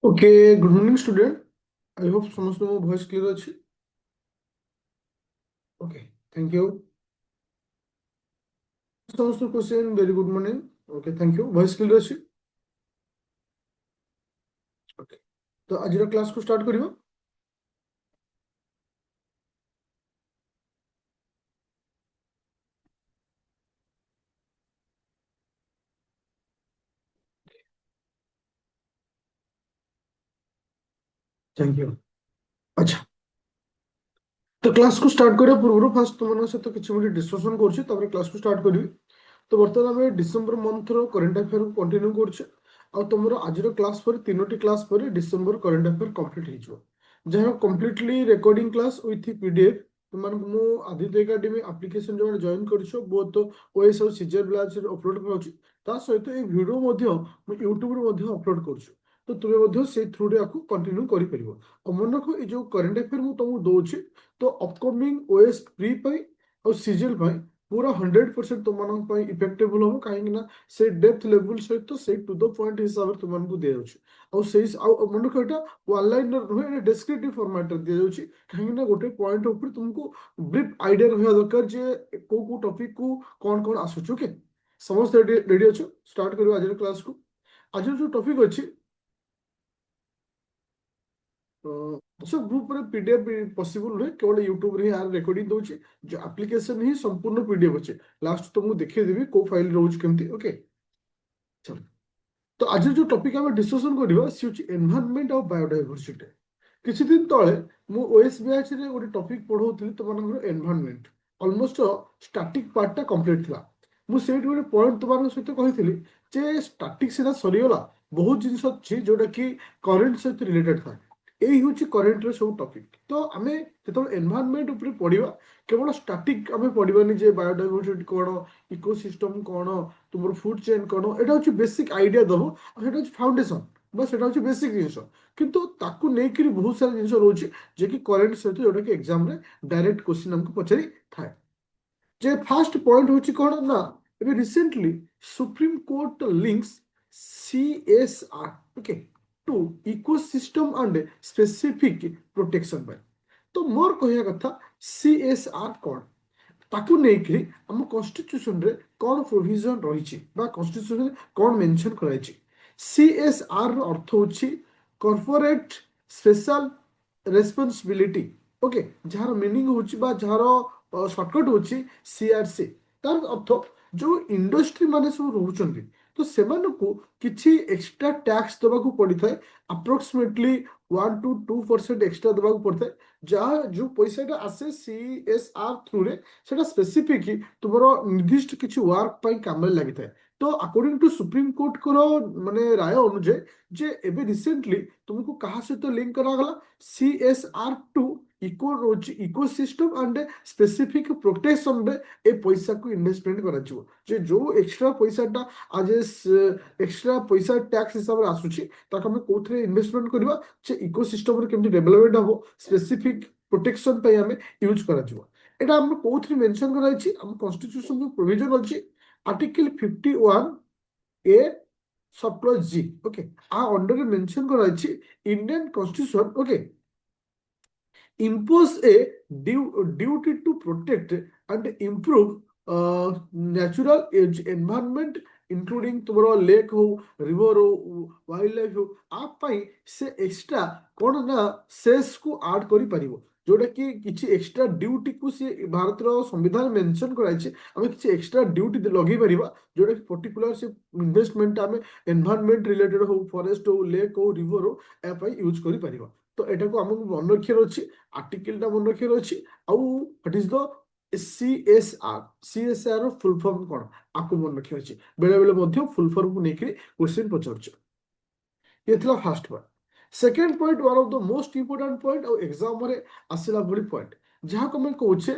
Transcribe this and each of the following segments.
Okay. Good morning student. I hope समस्त मो voice clear अच्छी। Okay, thank you. समस्त question very good morning. Okay, thank you. Voice clear अच्छी। Okay, तो आज क्लास को स्टार्ट करियो। Thank you. अच्छा, तो क्लास को स्टार्ट करिया पूर्व फास्ट तुम सहित किसी मिनट डिस्कशन करछि तबरे क्लास को स्टार्ट करिवी। तो बर्तमान आम डिसेम्बर मंथ रो करंट अफेयर को कंटिन्यू करछे। आ तुमर आज क्लास पर तीनोटी क्लास पर डिसेम्बर करंट अफेयर कंप्लीट हो जिवो। जहाँ completely recording class with PDF तुमको मु आदित्य एकेडमी एप्लिकेशन जो जॉइन करछो बहुत ओएस और सीजर ब्लाच अपलोड करूछि। ता सहित ए वीडियो मध्य मु यूट्यूब रे मध्य अपलोड करछु। तो तुमे मध्य से थ्रू रे आकु कंटिन्यू करि परिबो। और मन रखो ए जो करंट अफेयर मु तुमको दोछि तो अपकमिंग ओएस प्री पाई और सीजल पाई पूरा 100% तुम इफेक्टेबल हम कहीं से डेप्थ लेवल सहित से टू द पॉइंट हिसाब से तुमको दिया मन रख एटा वन लाइन नुहे डेस्क्रिप्टिव फॉर्मेट रे दिया जाउछि। कहीं गोटे पॉइंट ऊपर तुमको ब्रीफ आइडिया रहा दरकार जे को टॉपिक को कौन कौन आसुछ। ओके, समस्त रेडी अच्छो। स्टार्ट करियो आज क्लास को। आज जो टॉपिक अच्छी सब ग्रुप रे पीडीएफ पॉसिबल नुहे, केवल यूट्यूब रे यार रिकॉर्डिंग दोछि। जो एप्लीकेशन ही संपूर्ण पीडीएफ अच्छे। लास्ट तुमको देखिए देबी को फाइल रोज केमती। ओके, चलो। तो आज जो टॉपिक आम डिस्कसन करवा सी हूँ एनवायरनमेंट और बायोडाइवर्सिटी। किसी दिन तले मु ओएस बैच रे गोटे टॉपिक पढ़ाउथली तुमनकर एनवायरनमेंट। ऑलमोस्ट स्टैटिक पार्ट टा कंप्लीट थिला। मु सेठ गोटे पॉइंट तुमन सहित कहिथिली जे स्टैटिक सीधा सरीगला, बहुत जिनिस अछि जोटा कि करंट सहित रिलेटेड था। यही हूँ करेन्ट रे सब टॉपिक। तो आमे जो एनवायरनमेंट ऊपर पढ़िबा केवल स्टैटिक आमे पढ़िबानी जे बायोडाइवर्सिटी कोन, इकोसिस्टम कोन, तुमर फूड चेन कोन, एटा हूँ बेसिक आइडिया दबो। सेटा हूँ फाउंडेशन बस, सेटा हूँ बेसिक जिनिस। किंतु ताकू नेकिरी बहुत सारा जिनिस रोचे जे कि करेंट सहित जोटा कि एग्जाम रे डायरेक्ट क्वेश्चन हमको पचारि थाए। जे फर्स्ट पॉइंट होची कोन ना, एबे recently Supreme Court links CSR, okay, to ecosystem and specific protection by. तो मोर कहया कथा सीएसआर कोन ताकू नेकरी हम कॉन्स्टिट्यूशन रे कोन प्रोविजन रहिछि बा कॉन्स्टिट्यूशन रे कोन मेंशन कराइछि। सीएसआर रो अर्थ होछि कॉर्पोरेट स्पेशल रेस्पॉन्सिबिलिटी। ओके, जहार मीनिंग होछि बा जहार शॉर्टकट होछि सीआरसी। तार अर्थ जो इंडस्ट्री माने सब रहउछन्ती तो सेमानकु किछि एक्स्ट्रा टैक्स देबाकू पड़िथाय। अप्रोक्सीमेटली 1 to 2% एक्स्ट्रा देबाकू पड़िथाय। जहाँ जो पैसाटा आसे सीएसआर थ्रू रे सेटा स्पेसिफिक तुमर निर्दिष्ट किछि वर्क पाई काम रे लागिथाय। तो अकॉर्डिंग टू सुप्रीम कोर्ट को माने राय अनुଯାयी जे एबे रिसेंटली तुमको कहा सहित लिंक करागला CSR to ecosystem and specific protection रे ए पैसा को इन्वेस्टमेंट करा जिवो। जे जो एक्स्ट्रा पैसाटा आज एक्स्ट्रा पैसा टैक्स हिसाब रे आसुची ताको हम कोथरे इन्वेस्टमेंट करबा जे इकोसिस्टम रे केमति डेवलपमेंट हबो, स्पेसिफिक प्रोटेक्शन पे हमें यूज करा जिवो। एटा हम कोथरे मेंशन कराइछि हम कॉन्स्टिट्यूशन जो प्रोविजन अछि आर्टिकल 51 ए सब प्लस जी। ओके, आ अंडर मेंशन कराइछि Indian constitution, okay, impose a duty to protect and improve natural environment including तुम्हारा लेक हो, रिवर हो, वाइल्ड लाइफ हो। आप पाई से एक्स्ट्रा कौन ना सेस को ऐड करि परिबो जोटा कि किछि एक्स्ट्रा ड्यूटी को से भारत रो संविधान मेंशन कराइ छै। हमें किछि एक्स्ट्रा ड्यूटी लगे परिबा जोटा कि पर्टिकुलर से इन्वेस्टमेंट हमें एनवायरनमेंट रिलेटेड हो, फॉरेस्ट हो, लेक हो, रिवर हो, ए पाई यूज करि परिबा। तो एटा को हमको मन रखियर अछि, आर्टिकल टा मन रखियर अछि। आउ what is the CSR, CSR रो फुल फॉर्म कोन आपको मन रखियर अछि। बेले बेले मध्य फुल फॉर्म को नेकरी क्वेश्चन पचारछ। ये थिला first point. Second point one of the most important point और एग्जाम रे आसिला बड़ी पॉइंट जहां को मैं कहूचे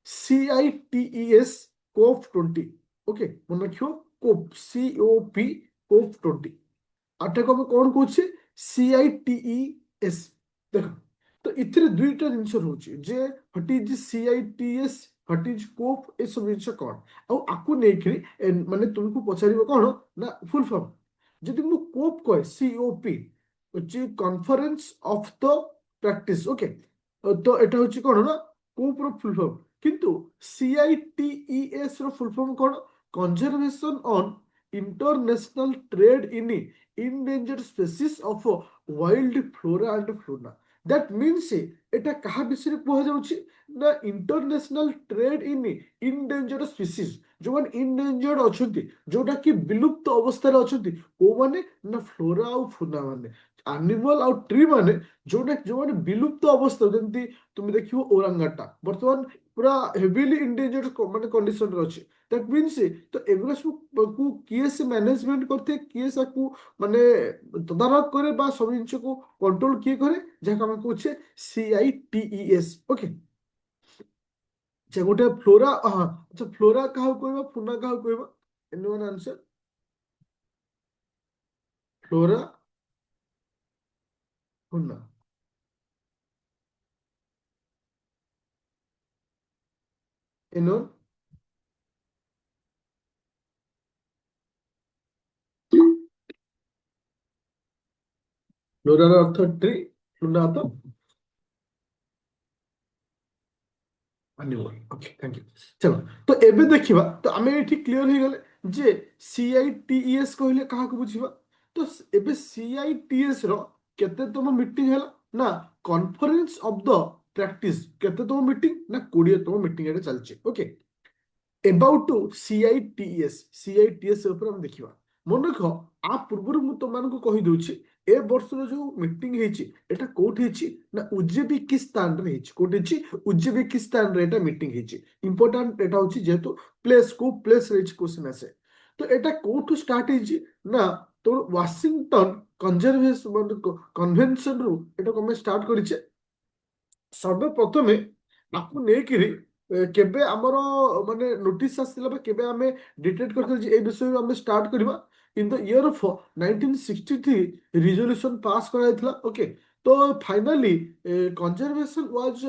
सीआईटीईएस कोप 20। ओके, मन रखियो कोप सीओपी कोप 20 आठ को मैं कौन कहूचे सीआईटीईएस। देखो, तो इथिरे दुईटा जिनिस रहउची जे what is CITES, what is COP, ए सब जिनिस कोन आ आकु नेकरी माने तुमको पचारिबो कोन ना फुल फॉर्म। जदि मु कोप कहे सीओपी হচ্ছে কনফারেন্স অফ দ প্র্যাকটিস। ওকে, তো এটা হচ্ছে কোন না কোন পুরো ফুল ফর্ম, কিন্তু CITES র ফুল ফর্ম কোন? Conservation on international trade in endangered species of wild flora and fauna. That means এটা কাହା ବିଷୟରେ କୁହାଯାଉଛି ନା international trade in endangered species, ଯୋଉମାନେ ଇନଡେଞ୍ଜର୍ଡ ଅଛନ୍ତି, ଯୋଉଟା କି ବିଲୁପ୍ତ ଅବସ୍ଥାରେ ଅଛନ୍ତି, କୋଉମାନେ ନା ଫ୍ଲୋରା ଆଉ ଫୁନା ମାନେ, ଆନିମଲ ଆଉ ଟ୍ରି ମାନେ, ଯୋଉମାନେ ବିଲୁପ୍ତ ଅବସ୍ଥା, ଯେମିତି ତୁମେ ଦେଖିବ ଓରାଙ୍ଗାଟା ବର୍ତ୍ତମାନ ପୁରା ହେଭିଲି ଇନଡେଞ୍ଜର୍ଡ ମାନେ କଣ୍ଡିସନରେ ଅଛି। ଦ୍ୟାଟ୍ ମିନ୍ସ ତ ଏଗୁଡ଼ା ସବୁ କିଏ ସେ ମ୍ୟାନେଜମେଣ୍ଟ କରିଥାଏ, କିଏ ତାକୁ ମାନେ ତଦାରଖ କରେ ବା ସବୁ ଜିନିଷକୁ କଣ୍ଟ୍ରୋଲ କିଏ କରେ, ଯାହାକୁ ଆମେ କହୁଛେ CITES। ଓକେ, ଆଚ୍ଛା ଗୋଟେ ଫ୍ଲୋରା, ହଁ ଆଚ୍ଛା ଫ୍ଲୋରା କାହାକୁ କହିବା, ଫୁନା କାହାକୁ କହିବା? ଏନିୱାନ୍ ଆନ୍ସର? ଫ୍ଲୋରା, ଫୁନା, ଏନିୱାନ୍? ଫ୍ଲୋରାର ଅର୍ଥ ଟ୍ରି, ଫୁନା ଅର୍ଥ ଆନିମଲ। Okay, thank you. ଚलो, ତ ଏବେ ଦେଖିବା, ତ ଆମେ ଏଠି କ୍ଲିୟର ହେଇଗଲେ ଯେ CITES କହିଲେ କାହାକୁ ବୁଝିବା। ତ ଏବେ CITES ର କେତେତମ ମିଟିଂ ହେଲା ନା କନଫରେନ୍ସ ଅଫ ଦ ପ୍ରାକ୍ଟିସ, କେତେତମ ମିଟିଂ ନା 20ତମ ମିଟିଂ ଏଟା ଚାଲିଛି। ଓକେ, ଏବାଉଟ୍ ଟୁ CITES ଉପରେ ଆମେ ଦେଖିବା। ମନେ ରଖ, ଆ ପୂର୍ବରୁ ମୁଁ ତମମାନଙ୍କୁ କହିଦଉଛି, ଏ ବର୍ଷର ଯୋଉ ମିଟିଂ ହେଇଛି ଏଟା କୋଉଠି ହେଇଛି ନା ଉଜବେକିସ୍ତାନରେ ହେଇଛି। କୋଉଠି ହେଇଛି? ଉଜବେକିସ୍ତାନରେ ଏଟା ମିଟିଂ ହେଇଛି। ଇମ୍ପୋର୍ଟାଣ୍ଟ ଏଟା ହଉଛି, ଯେହେତୁ ପ୍ଲେସ୍, କୋଉ ପ୍ଲେସ୍ ରହିଛି କ୍ୱେଶ୍ଚନ ଆସେ। ତ ଏଟା କୋଉଠୁ ଷ୍ଟାର୍ଟ ହେଇଛି ନା ତୋର ୱାସିଂଟନ କନଜରଭେସନ କନଭେନସନରୁ ଏଟାକୁ ଆମେ ଷ୍ଟାର୍ଟ କରିଛେ। ସର୍ବପ୍ରଥମେ ଆକୁ ନେଇକିରି କେବେ ଆମର ମାନେ ନୋଟିସ୍ ଆସିଥିଲା ବା କେବେ ଆମେ ଡିଟେକ୍ଟ କରିଥିଲେ ଯେ এই ବିଷୟରେ ଆମେ ଷ୍ଟାର୍ଟ କରିବା? In the year of 1963 resolution pass କରାଯାଇଥିଲା। ଓକେ, ତ ଫାଇନାଲି କନଜରଭେସନ ୱାଜ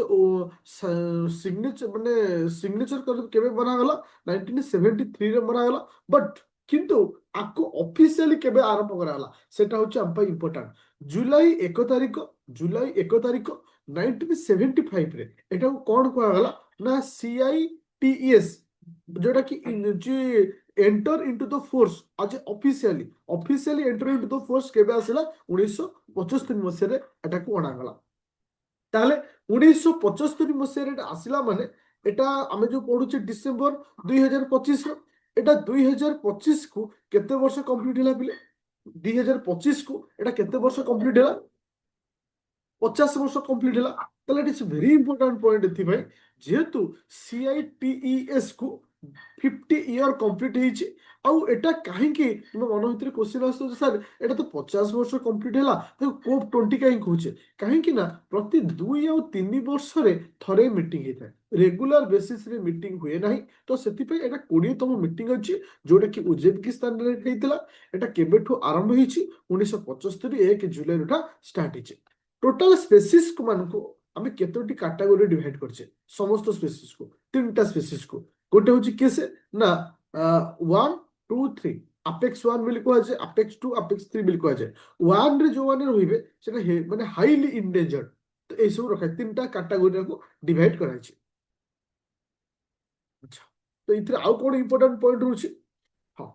ସିଗ୍ନେଚର, ମାନେ ସିଗ୍ନେଚର କେବେ ବନାଗଲା? 1973 ରେ ବନାଗଲା। ବଟ୍ କିନ୍ତୁ ଆକୁ ଅଫିସିଆଲି କେବେ ଆରମ୍ଭ କରାଗଲା ସେଟା ହଉଛି ଆମ ପାଇଁ ଇମ୍ପୋର୍ଟାଣ୍ଟ। ଜୁଲାଇ 1 ତାରିଖ 1975 ରେ ଏଟାକୁ କଣ କୁହାଗଲା ନା CITES, ଯୋଉଟା କି ଏଣ୍ଟର ଇଣ୍ଟୁ ଦ ଫୋର୍ସ ଆଜ ଅଫିସିଆଲି ଏଣ୍ଟର ଇଣ୍ଟୁ ଦ ଫୋର୍ସ କେବେ ଆସିଲା? 1975 ମସିହାରେ ଏଟାକୁ ଅଣାଗଲା। ତାହେଲେ 1975 ମସିହାରେ ଏଟା ଆସିଲା ମାନେ ଏଟା ଆମେ ଯୋଉ ପଢୁଛେ ଡିସେମ୍ବର 2025 ର, ଏଟା 2025 କୁ କେତେ ବର୍ଷ କମ୍ପ୍ଲିଟ ହେଲା ପିଲେ? 2025 କୁ ଏଟା କେତେ ବର୍ଷ କମ୍ପ୍ଲିଟ ହେଲା? 50 ବର୍ଷ କମ୍ପ୍ଲିଟ ହେଲା। ତାହେଲେ ଇଟ୍ ଇସ୍ ଭେରି ଇମ୍ପୋର୍ଟାଣ୍ଟ ପଏଣ୍ଟ ଏଥିପାଇଁ, ଯେହେତୁ CITES କୁ 50 ଇୟର କମ୍ପ୍ଲିଟ ହେଇଛି। ଆଉ ଏଟା କାହିଁକି ତୁମ ମନ ଭିତରେ କ୍ୱେଶ୍ଚନ ଆସୁଛି, ସାର୍ ଏଟା ତ 50 ବର୍ଷ କମ୍ପ୍ଲିଟ ହେଲା, ତାକୁ କୋପ୍ 20 କାହିଁ କହୁଛେ? କାହିଁକି ନା ପ୍ରତି 2 ଆଉ 3 ବର୍ଷରେ ଥରେ ମିଟିଂ ହେଇଥାଏ, ରେଗୁଲାର ବେସିସରେ ମିଟିଂ ହୁଏ ନାହିଁ। ତ ସେଥିପାଇଁ ଏଟା 20ତମ ମିଟିଂ ଅଛି, ଯୋଉଟା କି ଉଜବେକିସ୍ତାନରେ ହେଇଥିଲା। ଏଟା କେବେଠୁ ଆରମ୍ଭ ହେଇଛି? 1975 1 ଜୁଲାଇରୁ ଏଟା ଷ୍ଟାର୍ଟ ହେଇଛି। ଟୋଟାଲ ସ୍ପେସିସ୍ ମାନଙ୍କୁ ଆମେ କେତୋଟି କାଟାଗୋରୀ ଡିଭାଇଡ କରିଛେ? ସମସ୍ତ ସ୍ପେସିସ୍ କୁ, 3ଟା ସ୍ପେସିସ୍ କୁ। ଗୋଟେ ହଉଛି କିଏ ସେ ନା 1 2 3 ଆପେକ୍ସ 1 ବୋଲି କୁହାଯାଏ, ଆପେକ୍ସ 2, ଆପେକ୍ସ 3 ବୋଲି କୁହାଯାଏ। 1 ରେ ଯୋଉମାନେ ରହିବେ ସେଟା ମାନେ ହାଇଲି ଇନଡେଞ୍ଜର୍ଡ। ତ ଏଇ ସବୁ ରଖା 3ଟା କାଟାଗୋରୀକୁ ଡିଭାଇଡ କରାଯାଇଛି। ଆଚ୍ଛା, ତ ଏଥିରେ ଆଉ କଣ ଇମ୍ପୋର୍ଟାଣ୍ଟ ପଏଣ୍ଟ ରହୁଛି? ହଁ,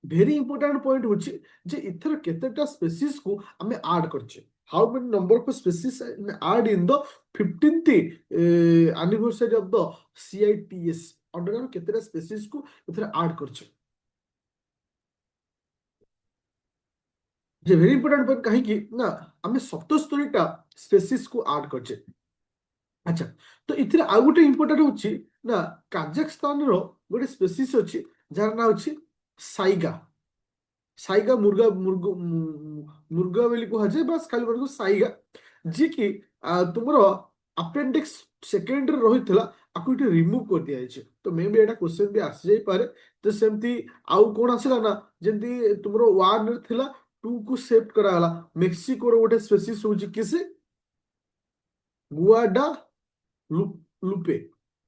ଭେରି ଇମ୍ପୋର୍ଟାଣ୍ଟ ପଏଣ୍ଟ ହଉଛି ଯେ ଏଥର କେତେଟା ସ୍ପେସିସ୍ କୁ ଆମେ ଆଡ୍ କରିଛେ। How many number of species add in the 15th anniversary of the CITES, under ଆମେ କେତେଟା ସ୍ପେସିସ୍ କୁ ଏଥିରେ ଆଡ୍ କରିଛେ? ଯେ ଭେରି ଇମ୍ପୋର୍ଟାଣ୍ଟ ପଏଣ୍ଟ, କାହିଁକି ନା ଆମେ 77ଟା ସ୍ପେସିସ୍ କୁ ଆଡ୍ କରିଛେ। ଆଚ୍ଛା, ତ ଏଥିରେ ଆଉ ଗୋଟେ ଇମ୍ପୋର୍ଟାଣ୍ଟ ହଉଛି ନା କାଜାକସ୍ତାନର ଗୋଟେ ସ୍ପେସିସ୍ ଅଛି ଯାହାର ନାଁ ଅଛି ସାଇଗା। ସାଇଗା ମୁର୍ଗା ବୋଲି କୁହାଯାଏ, ବାସ୍ ଖାଲି ମାନଙ୍କୁ ସାଇଗା, ଯିଏକି ତୁମର ଆପେଣ୍ଡିକ୍ସ ସେକେଣ୍ଡରେ ରହିଥିଲା, ଆକୁ ଏଠି ରିମୁଭ କରିଦିଆଯାଇଛି। ତ ମେ ବି ଏଇଟା କ୍ୱେଶ୍ଚନ ବି ଆସିଯାଇପାରେ। ତ ସେମିତି ଆଉ କଣ ଆସିଲା ନା, ଯେମିତି ତୁମର 1 ରେ ଥିଲା, 2 କୁ ସେଫ୍ଟ କରାଗଲା। ମେକ୍ସିକୋର ଗୋଟେ ସ୍ପେସିସ୍ ହଉଛି କି ସେ ଗୁଆଡା ଲୁପେ।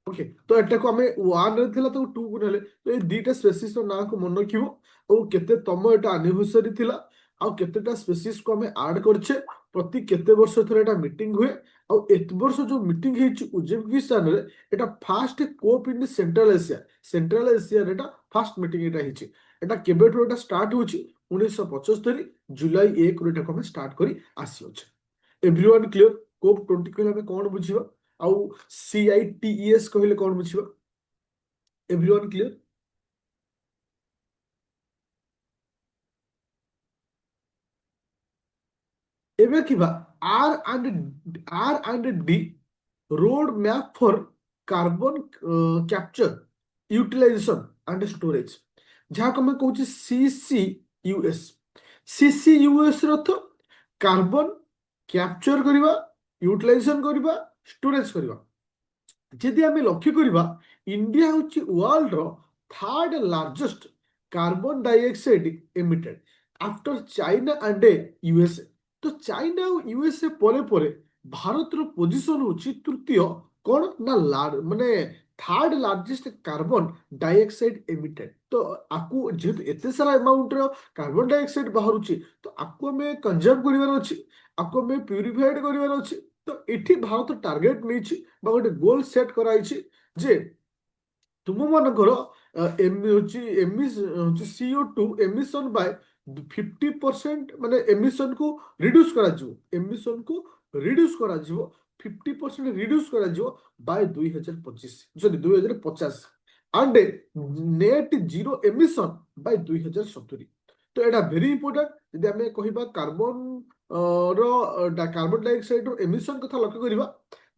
ଓକେ, ତ ଏଟାକୁ ଆମେ 1 ରେ ଥିଲା, ତାକୁ 2 କୁ ନେଲେ। ତ ଏଇ 2ଟା ସ୍ପେସିସ୍ ର ନାଁକୁ ମନେ ରଖିବ। ଆଉ କେତେ ତମ ଏଟା ଆନିଭର୍ସରୀ ଥିଲା, आउ केतेटा स्पेसीज को हमें ऐड करछे प्रति केते वर्ष थरे एटा मीटिंग हुए आउ एत वर्ष जो मीटिंग हेछि उज्बेकिस्तान रे एटा first COP in Central Asia रे एटा फास्ट मीटिंग एटा हेछि एटा केबेठो एटा स्टार्ट होछि 1975 जुलाई 1 रो एटा को हमें स्टार्ट करी आसी अछि एवरीवन क्लियर कोप 20 कहले हमें कोन बुझिबा आउ CITES कहले कोन बुझिबा एवरीवन क्लियर एबे किबा R&D road map for carbon capture utilisation and storage जहाँ को मैं कहूँ CCUS रथ कार्बन कैप्चर करवा यूटिलाइजेशन करवा स्टोरेज करवा यदि आम लक्ष्य करवा इंडिया हूँ वर्ल्ड रो third largest carbon dioxide emitted after China and USA तो चाइना और यूएसए परे परे भारत रो पोजीशन होची तृतीय कौन ना माने third largest carbon dioxide emitted तो आपको जेहेतु एते सारा अमाउंट रो कार्बन डाइऑक्साइड बाहरुची तो आपको हमें कंजर्व करिवार अछि आपको हमें प्यूरिफाइड करिवार अछि तो एठी भारत टार्गेट नहीं बा गोटे गोल सेट कराई जे तुम मानकर CO2 एमिशन बाय 50% माने एमिशन को रिड्यूस करा एमिशन को रिड्यूस करा 50% रिड्यूस करा by 2025 sorry 2050 and net zero emission by 2070 तो एटा वेरी इंपोर्टेंट यदि आमे कहिबा कार्बन कार्बन डाइऑक्साइड एमिशन कथा लक्ष्य करिबा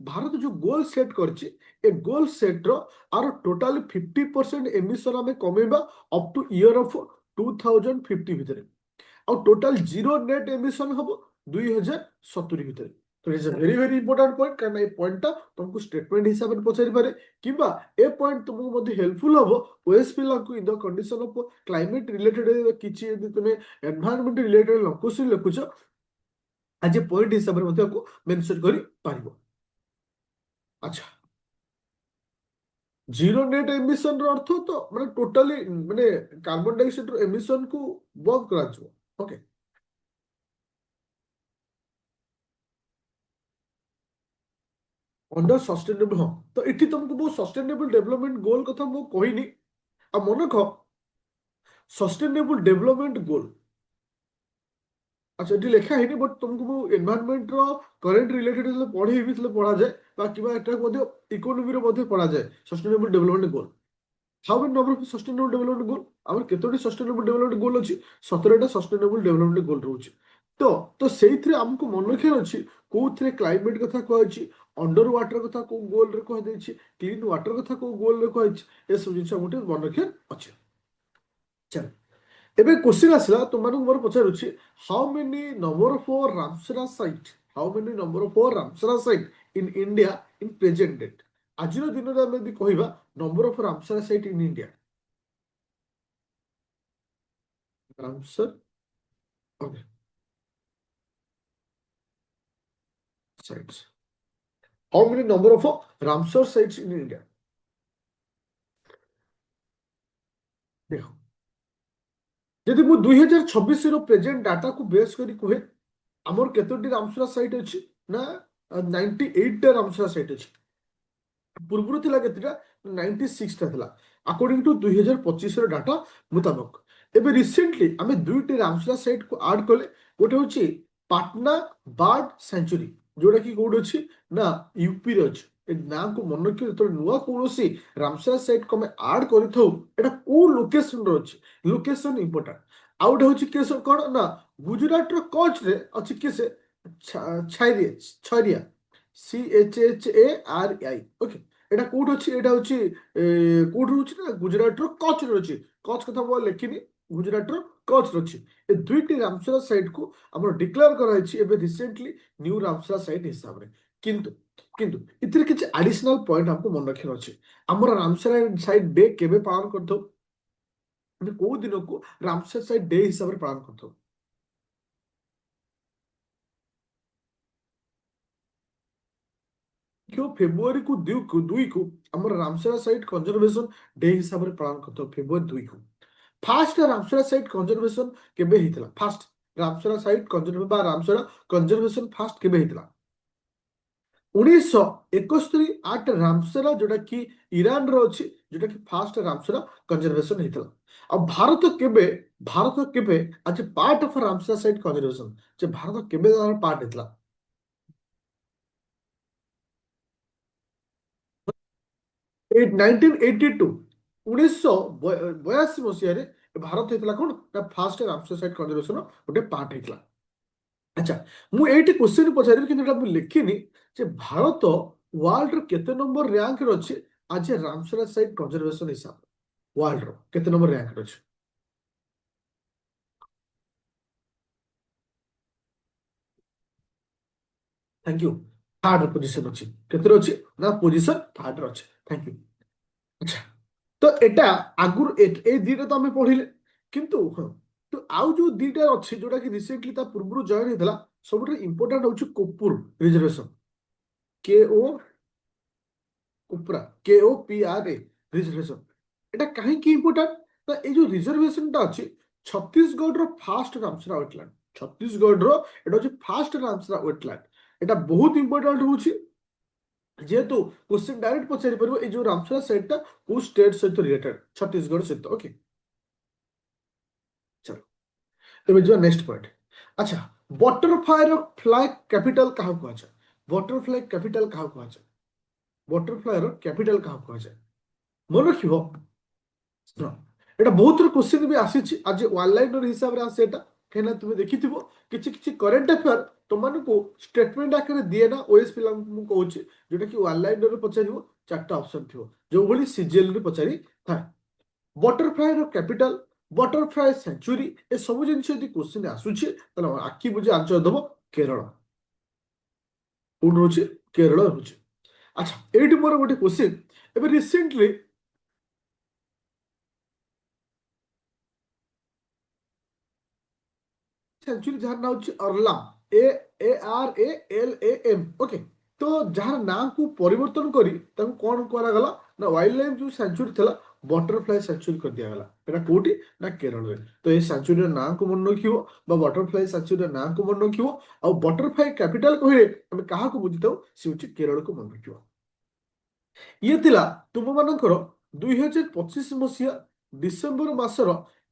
भारत जो गोल सेट करछि ए गोल सेट रो आर टोटल 50% एमिशन हमें कमेबा अप टू ईयर ऑफ 2050 भितरे और टोटल जीरो नेट एमिशन हम 2070 भितरे तो it's a very very important point कारण ए पॉइंट ता तुमको स्टेटमेंट हिसाब से पचारि पारे किबा ए पॉइंट तुमको मध्ये हेल्पफुल हबो ओएसपी लंकु in the condition of climate related किछि यदि तुमे एनवायरनमेंट रिलेटेड लंकुसी लिखुछ आज पॉइंट हिसाब से मध्ये आपको मेंशन करि पारिबो अच्छा जीरो नेट एमिशन रो अर्थ तो माने टोटली माने कार्बन डाइऑक्साइड रो एमिशन को बंद करा जो ओके अंडर सस्टेनेबल हाँ तो इठी तुमको बहुत सस्टेनेबल डेवलपमेंट गोल कथा मु कहिनी आ मन रख सस्टेनेबल डेवलपमेंट गोल अच्छा ये लिखा है बट तुमको मु एनवायरनमेंट रो करंट रिलेटेड पढ़े भी पढ़ा जाए बाकी एटा इकोनॉमी रो पढ़ा जाए sustainable development goal how many number of sustainable development goal आम केतोटी सस्टेनेबल डेवलपमेंट गोल अच्छी 17टा सस्टेनेबल डेवलपमेंट गोल रोचे तो से आमको मन रखार अच्छी कौन क्लाइमेट कथा कही अंडर वाटर कथा कौ गोल रे कही क्लीन वाटर कथा कौ गोल रे कही सब जिन गोटे मन रखार अच्छे चल एबे क्वेश्चन आसला तुम मोर पचारुछि how many number of Ramsar site how many number of Ramsar site in India in present date आज दिन में आम यदि कहवा number of Ramsar site in India Ramsar okay sites how many number of Ramsar sites in India देखो यदि मु 2026 रो प्रेजेंट डाटा को बेस करी कहे आमर केतोटी रामसरा साइट अछि ना 98 टा रामसरा साइट अछि पूर्व थिला केतेटा 96 टा थिला अकॉर्डिंग टू 2025 रो डाटा मुताबिक एबे रिसेंटली आमे दुईटी रामसरा साइट को ऐड कले गोटे होची पाटना बर्ड सेंचुरी जोटा कि कोड अछि ना यूपी रे अछि ए ना को मन रखियो तो नुवा कोनोसी रामसरा साइट को मैं ऐड करिथौ एटा को लोकेशन रो अछि लोकेशन इंपोर्टेंट आउट होची केस कोन ना गुजरात रो कच्छ रे अछि केसे छाइरिया छरिया CHHARI ओके এটা কোড হচ্ছে এটা হচ্ছে কোড হচ্ছে না গুজরাটর কচ্ছর ଅଛି কচ্ছ কথা ମୁଁ ଲେଖିନି ଗୁଜରାଟର କଚ୍ଛର ଅଛି ଏ ଦୁଇଟି ରାମସରା ସାଇଟକୁ ଆମର ଡିକ୍ଲେୟାର କରାଯାଇଛି ଏବେ ରିସେଣ୍ଟଲି ନ୍ୟୁ ରାମସରା ସାଇଟ ହିସାବରେ କିନ୍ତୁ କିନ୍ତୁ ଏଥିରେ କିଛି ଆଡିସନାଲ ପଏଣ୍ଟ ଆମକୁ ମନେ ରଖିବାର ଅଛି ଆମର ରାମସରା ସାଇଟ ଡେ କେବେ ପାଳନ କରିଥାଉ ଆମେ କୋଉ ଦିନକୁ ରାମସରା ସାଇଟ ଡେ ହିସାବରେ ପାଳନ କରିଥାଉ क्यों फेब्रुआरी को दुई को आमर रामसरा साइट कंजर्वेशन डे हिसाब से पालन करते फेब्रुआरी 2 को फास्ट रामसरा साइट कंजर्वेशन केबे हितला फास्ट ରାମସରା ସାଇଟ୍ କନଜରଭେସନ ବା ରାମସରା କନଜରଭେସନ ଫାଷ୍ଟ କେବେ ହେଇଥିଲା? 1971 ଆଟ ରାମସରା, ଯୋଉଟା କି ଇରାନର ଅଛି, ଯୋଉଟା କି ଫାଷ୍ଟ ରାମସରା କନଜରଭେସନ ହେଇଥିଲା। ଆଉ ଭାରତ କେବେ ଆଜ ଏ ପାର୍ଟ ଅଫ ରାମସରା ସାଇଟ୍ କନଜରଭେସନ, ଯେ ଭାରତ କେବେ ତାର ପାର୍ଟ ହେଇଥିଲା? 1982, 1982 ମସିହାରେ ଭାରତ ହେଇଥିଲା କଣ ନା ଫାଷ୍ଟ ରାମସର ସାଇଟ୍ କନଜରଭେସନ ଗୋଟେ ପାର୍ଟ ହେଇଥିଲା। ଆଚ୍ଛା, ମୁଁ ଏଇଠି କ୍ୱେଶ୍ଚିନ୍ ପଚାରିବି କିନ୍ତୁ ଏଟା ମୁଁ ଲେଖିନି ଯେ ଭାରତ ୱାର୍ଲଡର କେତେ ନମ୍ବର ର୍ୟାଙ୍କରେ ଅଛି ଆଜ ଏ ରାମସର ସାଇଟ୍ କନଜରଭେସନ ହିସାବରେ? ୱାର୍ଲଡର କେତେ ନମ୍ବର ର୍ୟାଙ୍କରେ ଅଛି? Thank you. ଥାର୍ଡ ପୋଜିସନ ଅଛି। କେତେରେ ଅଛି ନା ପୋଜିସନ ଥାର୍ଡରେ ଅଛି। Thank you. ଆଚ୍ଛା, ତ ଏଟା ଆଗରୁ ଏଇ ଦିଟା ତ ଆମେ ପଢିଲେ, କିନ୍ତୁ ହଁ, ତ ଆଉ ଯୋଉ ଦିଟା ଅଛି ଯୋଉଟା କି ରିସେଣ୍ଟଲି ତା ପୂର୍ବରୁ ଜଏନ୍ ହେଇଥିଲା, ସବୁଠାରୁ ଇମ୍ପୋର୍ଟାଣ୍ଟ ହଉଛି କୋପୁର ରିଜର୍ଭେସନ, କେ ଓ କୋପ୍ରା, କେ ଓ ପି ଆର ଏ ରିଜର୍ଭେସନ। এটা କାହିଁକି ଇମ୍ପୋର୍ଟାଣ୍ଟ ନା ଏଇ ଯୋଉ ରିଜର୍ଭେସନଟା ଅଛି ଛତିଶଗଡ଼ର ଫାଷ୍ଟ ରାମସରା ୱେଟଲ୍ୟାଣ୍ଡ, ଛତିଶଗଡ଼ର ଏଟା ହଉଛି ଫାଷ୍ଟ ରାମସରା ୱେଟଲ୍ୟାଣ୍ଡ। এটা ବହୁତ ଇମ୍ପୋର୍ଟାଣ୍ଟ ହଉଛି ଯେହେତୁ କ୍ୱେଶ୍ଚିନ୍ ଡାଇରେକ୍ଟ ପଚାରି ପାରିବ ଏଇ ଯୋଉ ରାମସରା ସାଇଟ୍ଟା କୋଉ ଷ୍ଟେଟ୍ ସହିତ ରିଲେଟେଡ୍, ଛତିଶଗଡ଼ ସହିତ। ଓକେ, ଚलो ଏବେ ଯିବା ନେକ୍ସଟ ପଏଣ୍ଟ। ଆଚ୍ଛା, ବଟରଫ୍ଲାଏର ଫ୍ଲାଏ କ୍ୟାପିଟାଲ କାହାକୁ କୁହାଯାଏ? ବଟରଫ୍ଲାଏ କ୍ୟାପିଟାଲ କାହାକୁ କୁହାଯାଏ? ବଟରଫ୍ଲାଏର କ୍ୟାପିଟାଲ କାହାକୁ କୁହାଯାଏ? ମନେ ରଖିବ, ହଁ, এটা ବହୁତ ଥର କ୍ୱେଶ୍ଚିନ୍ ବି ଆସିଛି ଆଜି ୱାନ୍ ଲାଇନର ହିସାବରେ ଆସେ ଏଟା। କାହିଁକିନା ତୁମେ ଦେଖିଥିବ କିଛି କିଛି କରେଣ୍ଟ ଆଫେୟାର ତୁମମାନଙ୍କୁ ଷ୍ଟେଟମେଣ୍ଟ ଆକାରରେ ଦିଏ ନା, ଓଏସ୍ ପିଲାଙ୍କୁ ମୁଁ କହୁଛି, ଯୋଉଟା କି ୱାନ୍ ଲାଇନରରେ ପଚାରିବ, ଚାରିଟା ଅପସନ ଥିବ, ଯୋଉଭଳି ସିଜିଏଲରେ ପଚାରିଥାଏ। ବଟରଫ୍ଲାଏର କ୍ୟାପିଟାଲ, ବଟରଫ୍ଲାଏ ସେଞ୍ଚୁରୀ, ଏସବୁ ଜିନିଷ ଯଦି କ୍ୱେଶ୍ଚିନ୍ ଆସୁଛି ତାହେଲେ ଆଖି ବୁଝି ଆନ୍ସର ଦେବ କେରଳ। କୋଉଠି ରହୁଛି? କେରଳ ରହୁଛି। ଆଚ୍ଛା, ଏଇଠି ମୋର ଗୋଟେ କ୍ୱେଶ୍ଚିନ୍, ଏବେ ରିସେଣ୍ଟଲି ସେଞ୍ଚୁରୀ ଯାହାର ନାଁ ହଉଛି ଅର୍ଲାମ, ARALAM। ଓକେ, ତ ଯାହାର ନାଁକୁ ପରିବର୍ତ୍ତନ କରି ତାକୁ କଣ କରାଗଲା ନା ୱାଇଲ୍ଡ ଲାଇଫ ଯୋଉ ସେଞ୍ଚୁରୀ ଥିଲା ବଟରଫ୍ଲାଏ ସେଞ୍ଚୁରୀ କରିଦିଆଗଲା। ଏଟା କୋଉଠି ନା କେରଳରେ। ତ ଏଇ ସେଞ୍ଚୁରୀର ନାଁକୁ ମନେ ରଖିବ ବା ବଟରଫ୍ଲାଏ ସେଞ୍ଚୁରୀର ନାଁକୁ ମନେ ରଖିବ। ଆଉ ବଟରଫ୍ଲାଏ କ୍ୟାପିଟାଲ କହିଲେ ଆମେ କାହାକୁ ବୁଝିଥାଉ? ସେ ହଉଛି କେରଳକୁ ମନେ ରଖିବ। ଇଏ ଥିଲା ତୁମମାନଙ୍କର 2025 ମସିହା ଡିସେମ୍ବର ମାସର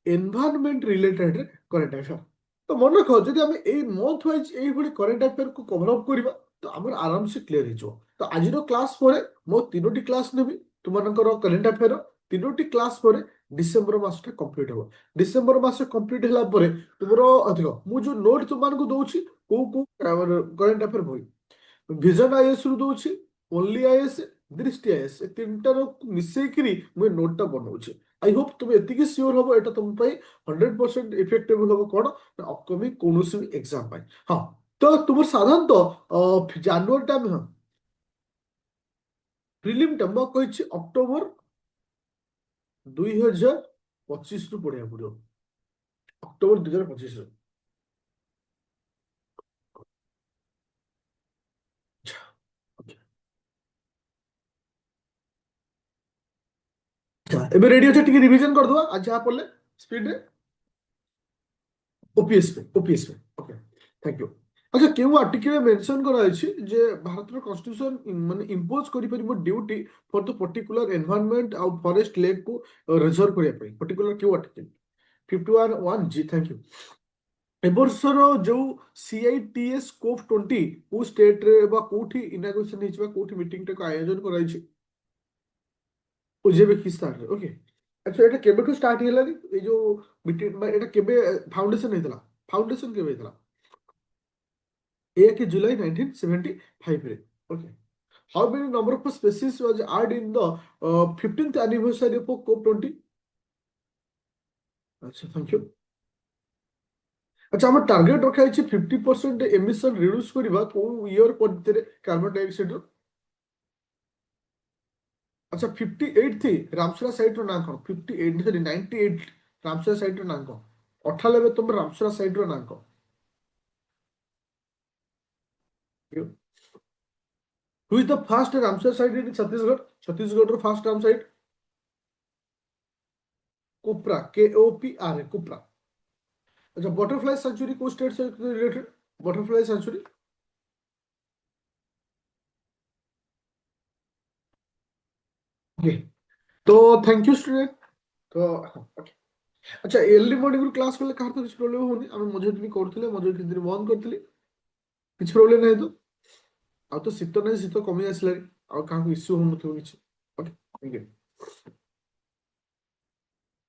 ଏନଭାରନମେଣ୍ଟ ରିଲେଟେଡ କରେଣ୍ଟ ଆଫେୟାର। ତ ମନେ ରଖ, ଯଦି ଆମେ ଏଇ ମନ୍ଥ ୱାଇଜ ଏଇଭଳି କରେଣ୍ଟ ଆଫେୟାରକୁ କଭର ଅପ୍ କରିବା ତ ଆମର ଆରାମସେ କ୍ଲିୟର ହେଇଯିବ। ତ ଆଜିର କ୍ଲାସ ପରେ ମୁଁ 3ଟି କ୍ଲାସ ନେବି ତୁମମାନଙ୍କର କରେଣ୍ଟ ଆଫେୟାର। 3ଟି କ୍ଲାସ ପରେ ଡିସେମ୍ବର ମାସଟା କମ୍ପ୍ଲିଟ ହେବ। ଡିସେମ୍ବର ମାସ କମ୍ପ୍ଲିଟ ହେଲା ପରେ ତୁମର ଅଧିକ ମୁଁ ଯୋଉ ନୋଟ ତୁମମାନଙ୍କୁ ଦଉଛି କୋଉ କୋଉ କରେଣ୍ଟ ଆଫେୟାର ବହି, ଭିଜନ ଆଇଏସ୍ ରୁ ଦଉଛି, ଓନ୍ଲି ଆଇଏସ୍, ଦୃଷ୍ଟି ଆଇଏସ୍, ଏ ତିନିଟାର ମିଶେଇକିରି ମୁଁ ଏ ନୋଟଟା ବନଉଛି। ଆଇ ହୋପ ତୁମେ ଏତିକି ସିଓର ହବ ଏଟା ତୁମ ପାଇଁ 100% ଇଫେକ୍ଟେବଲ ହବ କଣ ନା ଅପକମିଂ କୌଣସି ବି ଏକ୍ସାମ ପାଇଁ। ହଁ, ତ ତୁମର ସାଧାରଣତଃ ଜାନୁଆରୀଟା ଆମେ, ହଁ, ପ୍ରିଲିମଟା ମୁଁ କହିଛି ଅକ୍ଟୋବର 2025 ରୁ ପଢିବାକୁ ପଡିବ। ଅକ୍ଟୋବର 2025 ରୁ। ଏବେ ରେଡି ଅଛ? ଟିକେ ରିଭିଜନ କରିଦବା ଆଜି ଯାହା ପଡିଲେ ସ୍ପିଡରେ। ଓପିଏସ୍ पे, ओपीएस पे, ओके, थैंक यू। अच्छा, କେଉଁ ଆର୍ଟିକଲରେ ମେନସନ କରାଯାଇଛି ଯେ ଭାରତର କନଷ୍ଟିଟ୍ୟୁସନ ମାନେ ଇମ୍ପୋଜ କରିପାରିବ ଡ୍ୟୁଟି ଫର ଦ ପର୍ଟିକୁଲାର ଏନଭାରନମେଣ୍ଟ ଆଉ ଫରେଷ୍ଟ ଲେକ୍ କୁ ରିଜର୍ଭ କରିବା ପାଇଁ? ପର୍ଟିକୁଲାର କେଉଁ ଆର୍ଟିକଲ? 51(1)G, thank you. ଏ ବର୍ଷର ଯୋଉ CITS ସ୍କୋପ 20 କୋଉ ଷ୍ଟେଟରେ ବା କୋଉଠି ଇନାଗୁରେସନ ହେଇଛି ବା କୋଉଠି ମିଟିଂଟାକୁ ଆୟୋଜନ କରାଯାଇଛି? ଉଜବେକିସ୍ତାନରେ। ଓକେ, ଆଚ୍ଛା, ଏଟା କେବେଠୁ ଷ୍ଟାର୍ଟ ହେଇଗଲାଣି ଏଇ ଯୋଉ ମିଟିଂ? ଏଟା କେବେ ଫାଉଣ୍ଡେସନ ହେଇଥିଲା? ଫାଉଣ୍ଡେସନ କେବେ ହେଇଥିଲା? 1 ଜୁଲାଇ 1975 ରେ। Okay, how many number of species was added in the 15th anniversary of COP20? ଆଚ୍ଛା, ଥ୍ୟାଙ୍କ ୟୁ। ଆଚ୍ଛା, ଆମର ଟାର୍ଗେଟ ରଖାଯାଇଛି 50% ଏମିସନ ରିଡ୍ୟୁସ କରିବା କୋଉ ଇୟର ମଧ୍ୟରେ କାର୍ବନ ଡାଇଅକ୍ସାଇଡର? ଆଚ୍ଛା, 58 ରାମସରା ସାଇଟ୍ର ନାଁ କଣ? 58 ସରି 98 ରାମସରା ସାଇଟ୍ର ନାଁ କଣ? 98 ତମ ରାମସରା ସାଇଟ୍ର ନାଁ କଣ? Who is the first Ramsar site in Chhattisgarh? Chhattisgarh first Ram site? Kopra, Kopra, Kopra. अच्छा बटरफ्लाई सेंचुरी को स्टेट से रिलेटेड बटरफ्लाई सेंचुरी ओके तो थैंक यू स्टूडेंट तो okay. अच्छा अर्ली मॉर्निंग क्लास कले कहार तो किसी प्रॉब्लम होनी आम मझे दिन करथिले मझे किछि दिन बंद करथिले किछि प्रॉब्लम नहीं तो आ तो शीत नहीं शीत कमी आसलानी आ काहा इश्यू होनथिबो किछि ओके थैंक यू